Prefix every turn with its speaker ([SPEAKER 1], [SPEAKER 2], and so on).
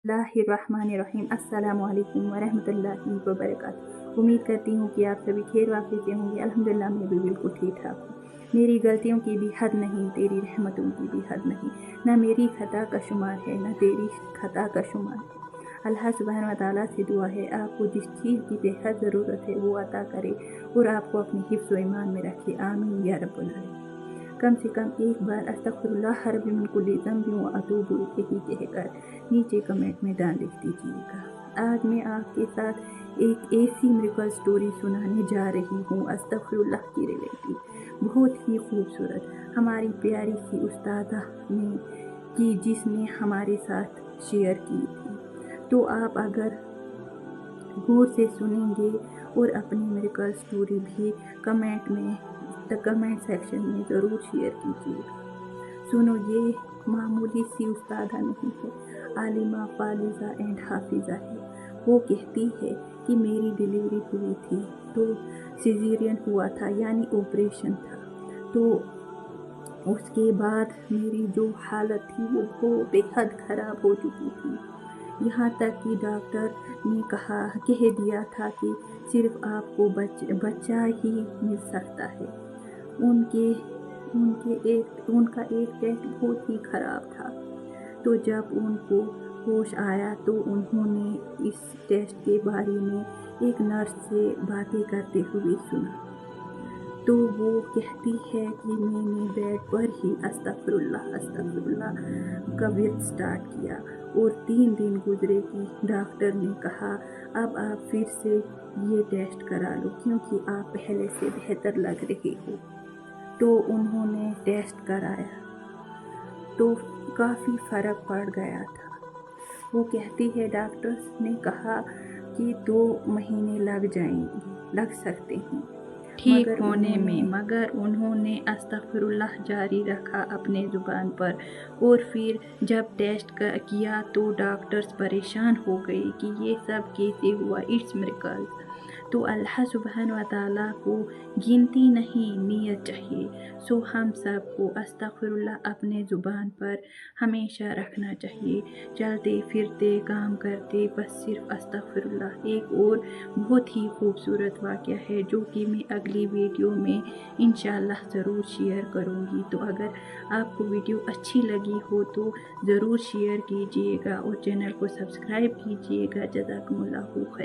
[SPEAKER 1] बिस्मिल्लाहिर्रहमानिर्रहीम। अस्सलामुअलैकुम वरहमतुल्लाहि वबरकातुहू। उम्मीद करती हूँ कि आप सभी खैर वाफियत से होंगे। अल्हम्दुलिल्लाह मैं भी बिल्कुल ठीक ठाक हूँ। मेरी गलतियों की भी हद नहीं, तेरी रहमतों की भी हद नहीं। न मेरी खता का शुमार है, न तेरी खता का शुमार है। अल्लाह सुब्हान व तआला से दुआ है आपको जिस चीज़ की बेहद ज़रूरत है वो अता करे और आपको अपने हिफ्ज़ व ईमान में रखे। आमीन या रब्बुल आलमीन। कम से कम एक बार अस्तग़फिरुल्लाह रब्बी मिन कुल्लि ज़ंबिन व अतूबु इलैहि कहकर नीचे कमेंट में डाल लिख दीजिएगा। आज मैं आपके साथ एक ऐसी मिरेकल स्टोरी सुनाने जा रही हूँ अस्तग़फिरुल्लाह की रिलेटेड, बहुत ही खूबसूरत, हमारी प्यारी सी उस्तादा ने की जिसने हमारे साथ शेयर की थी। तो आप अगर गौर से सुनेंगे और अपनी मिरेकल स्टोरी भी कमेंट सेक्शन में ज़रूर शेयर कीजिएगा। सुनो, ये मामूली सी उस्तादा नहीं है, आलिमा, फालिजा एंड हाफिज़ा है। वो कहती है कि मेरी डिलीवरी हुई थी तो सिजेरियन हुआ था, यानी ऑपरेशन था। तो उसके बाद मेरी जो हालत थी वो बेहद ख़राब हो चुकी थी। यहाँ तक कि डॉक्टर ने कह दिया था कि सिर्फ आपको बच्चा ही मिल सकता है। उनका एक टेस्ट बहुत ही ख़राब था। तो जब उनको होश आया तो उन्होंने इस टेस्ट के बारे में एक नर्स से बातें करते हुए सुना। तो वो कहती है कि मैंने बेड पर ही अस्तग़फिरुल्लाह का विर्द स्टार्ट किया और 3 दिन गुजरे कि डॉक्टर ने कहा अब आप फिर से ये टेस्ट करा लो क्योंकि आप पहले से बेहतर लग रहे हो। तो उन्होंने टेस्ट कराया तो काफ़ी फ़र्क पड़ गया था। वो कहती है डॉक्टर्स ने कहा कि 2 महीने लग सकते हैं ठीक होने में, मगर उन्होंने अस्तग़फिरुल्लाह जारी रखा अपने ज़ुबान पर। और फिर जब टेस्ट किया तो डॉक्टर्स परेशान हो गए कि ये सब कैसे हुआ, इट्स मिरेकल। तो अल्लाह सुब्हान व तआला को गिनती नहीं, नियत चाहिए। सो हम सब को अस्तग़फिरुल्लाह अपने ज़ुबान पर हमेशा रखना चाहिए। चलते फिरते काम करते बस सिर्फ अस्तग़फिरुल्लाह। एक और बहुत ही खूबसूरत वाक़या है जो कि मैं अगली वीडियो में इंशाअल्लाह ज़रूर शेयर करूँगी। तो अगर आपको वीडियो अच्छी लगी हो तो ज़रूर शेयर कीजिएगा और चैनल को सब्सक्राइब कीजिएगा। जज़ाकुमुल्लाहु खैर।